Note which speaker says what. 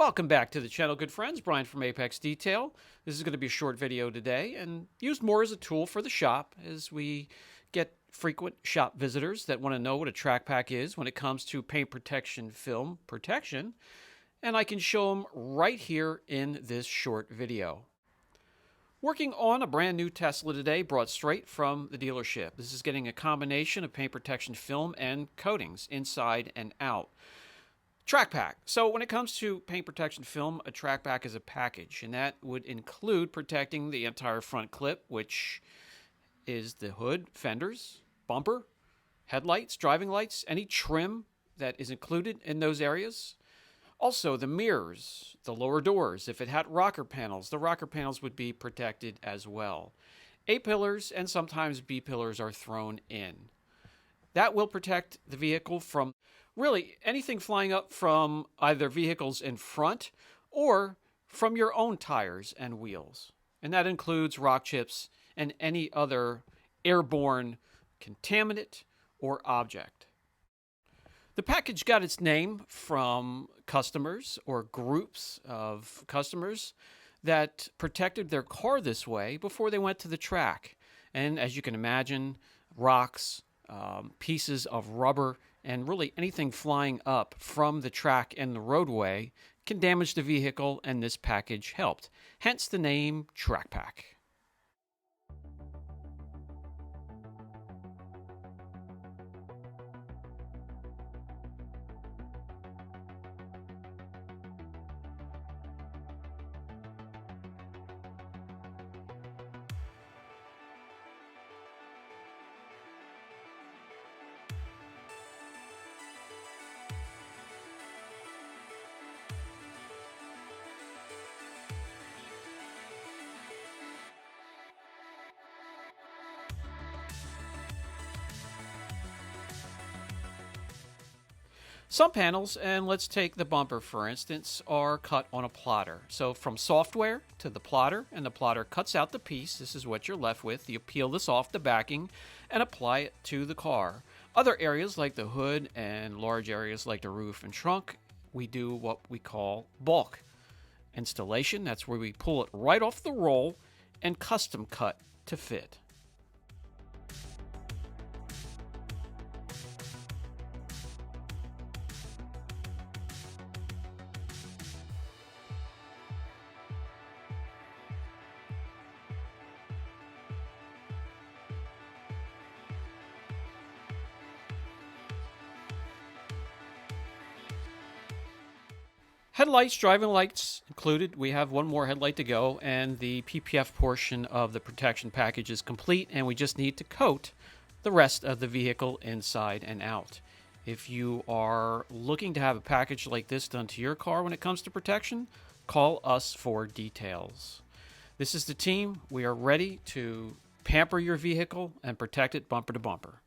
Speaker 1: Welcome back to the channel, good friends. Brian from Apex Detail. This is going to be a short video today and used more as a tool for the shop as we get frequent shop visitors that want to know what a track pack is when it comes to paint protection film protection. And I can show them right here in this short video. Working on a brand new Tesla today, brought straight from the dealership. This is getting a combination of paint protection film and coatings inside and out. Track pack. So when it comes to paint protection film, a track pack is a package, and that would include protecting the entire front clip, which is the hood, fenders, bumper, headlights, driving lights, any trim that is included in those areas. Also the mirrors, the lower doors. If it had rocker panels, the rocker panels would be protected as well. A-pillars and sometimes B-pillars are thrown in. That will protect the vehicle from really anything flying up from either vehicles in front or from your own tires and wheels. And that includes rock chips and any other airborne contaminant or object. The package got its name from customers or groups of customers that protected their car this way before they went to the track. And as you can imagine, rocks, pieces of rubber, and really anything flying up from the track and the roadway can damage the vehicle, and this package helped. Hence the name Track Pack. Some panels, and let's take the bumper for instance, are cut on a plotter. So from software to the plotter, and the plotter cuts out the piece. This is what you're left with. You peel this off the backing and apply it to the car. Other areas like the hood and large areas like the roof and trunk, we do what we call bulk installation. That's where we pull it right off the roll and custom cut to fit. Headlights, driving lights included. We have one more headlight to go, and the PPF portion of the protection package is complete, and we just need to coat the rest of the vehicle inside and out. If you are looking to have a package like this done to your car when it comes to protection, call us for details. This is the team. We are ready to pamper your vehicle and protect it bumper to bumper.